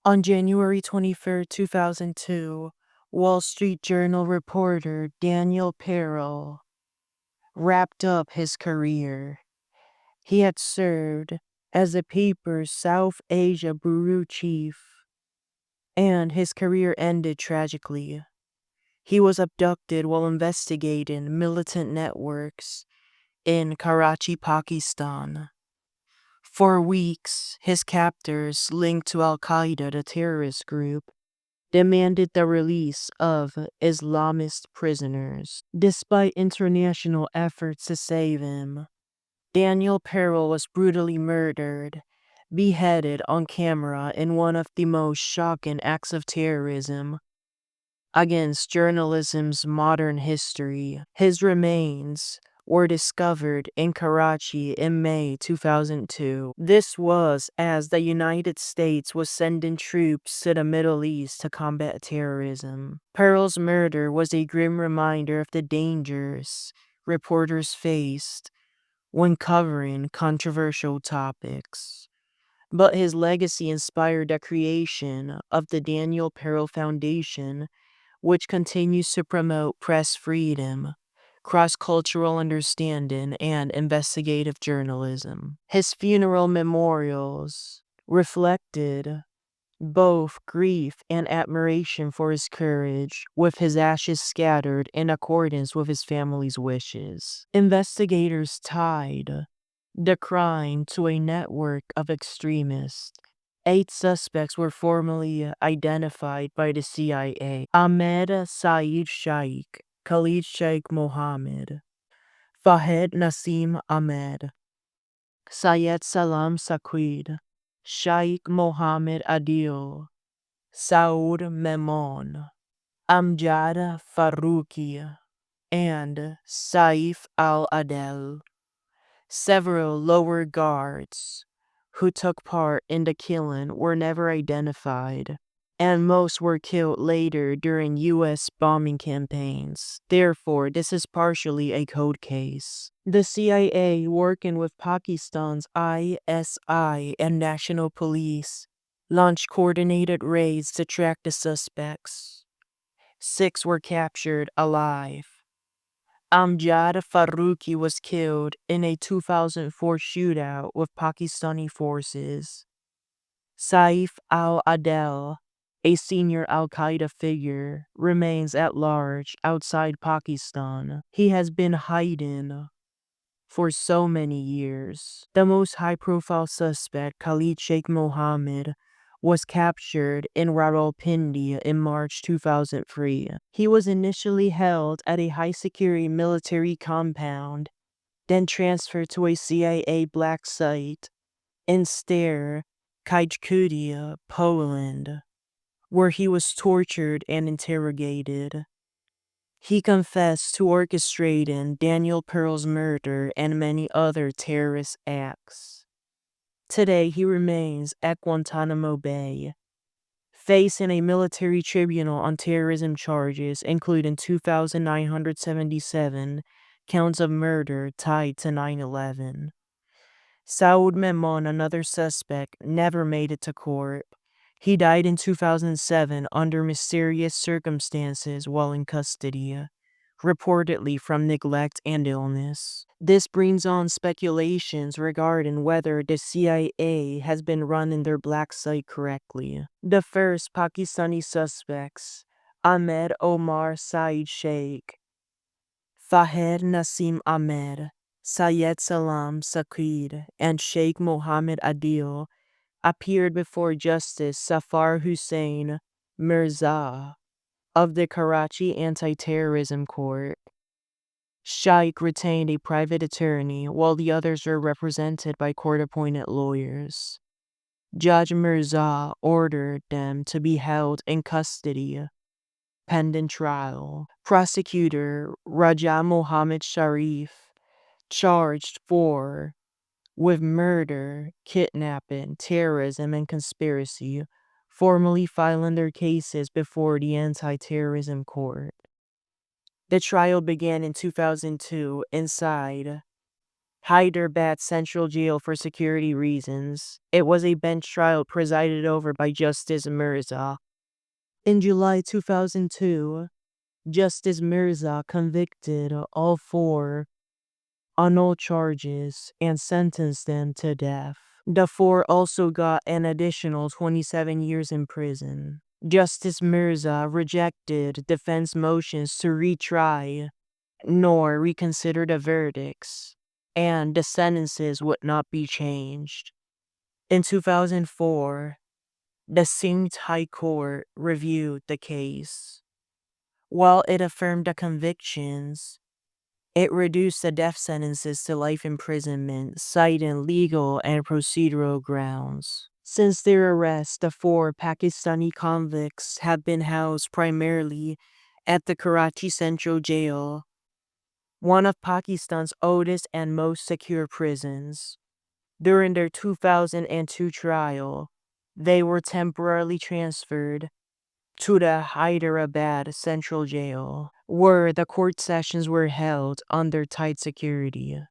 On January 23, 2002, Wall Street Journal reporter Daniel Pearl wrapped up his career. He had served as the paper's South Asia bureau chief, and his career ended tragically. He was abducted while investigating militant networks in Karachi, Pakistan. For weeks, his captors, linked to Al-Qaeda, the terrorist group, demanded the release of Islamist prisoners. Despite international efforts to save him, Daniel Pearl was brutally murdered, beheaded on camera in one of the most shocking acts of terrorism against journalism's modern history. His remains were discovered in Karachi in May 2002. This was as the United States was sending troops to the Middle East to combat terrorism. Pearl's murder was a grim reminder of the dangers reporters faced when covering controversial topics. But his legacy inspired the creation of the Daniel Pearl Foundation, which continues to promote press freedom, cross-cultural understanding, and investigative journalism. His funeral memorials reflected both grief and admiration for his courage, with his ashes scattered in accordance with his family's wishes. Investigators tied the crime to a network of extremists. 8 suspects were formally identified by the CIA: Ahmed Saeed Shaikh, Khalid Sheikh Mohammed, Fahed Nasim Ahmed, Syed Salam Saqid, Shaikh Mohammed Adil, Saud Memon, Amjad Farouki, and Saif al-Adel. Several lower guards who took part in the killing were never identified, and most were killed later during U.S. bombing campaigns. Therefore, this is partially a cold case. The CIA, working with Pakistan's ISI and National Police, launched coordinated raids to track the suspects. 6 were captured alive. Amjad Farouki was killed in a 2004 shootout with Pakistani forces. Saif al-Adel, a senior al-Qaeda figure, remains at large outside Pakistan. He has been hiding for so many years. The most high-profile suspect, Khalid Sheikh Mohammed, was captured in Rawalpindi in March 2003. He was initially held at a high-security military compound, then transferred to a CIA black site in Stare, Kajkudia, Poland, where he was tortured and interrogated. He confessed to orchestrating Daniel Pearl's murder and many other terrorist acts. Today, he remains at Guantanamo Bay, facing a military tribunal on terrorism charges, including 2,977 counts of murder tied to 9/11. Saud Memon, another suspect, never made it to court. He died in 2007 under mysterious circumstances while in custody, reportedly from neglect and illness. This brings on speculations regarding whether the CIA has been running their black site correctly. The first Pakistani suspects, Ahmed Omar Saeed Sheikh, Fahed Nasim Ahmed, Syed Salam Saqid, and Sheikh Mohammed Adil, appeared before Justice Safar Hussain Mirza of the Karachi Anti-Terrorism Court. Shaikh retained a private attorney, while the others were represented by court-appointed lawyers. Judge Mirza ordered them to be held in custody pending trial. Prosecutor Raja Mohammed Sharif charged with murder, kidnapping, terrorism, and conspiracy, formally filing their cases before the Anti-Terrorism Court. The trial began in 2002 inside Hyderabad Central Jail for security reasons. It was a bench trial presided over by Justice Mirza. In July 2002, Justice Mirza convicted all four on all charges and sentenced them to death. The four also got an additional 27 years in prison. Justice Mirza rejected defense motions to retry nor reconsider the verdicts, and the sentences would not be changed. In 2004, the Singh High Court reviewed the case. While it affirmed the convictions, it reduced the death sentences to life imprisonment, citing legal and procedural grounds. Since their arrest, the four Pakistani convicts have been housed primarily at the Karachi Central Jail, one of Pakistan's oldest and most secure prisons. During their 2002 trial, they were temporarily transferred to the Hyderabad Central Jail, where the court sessions were held under tight security.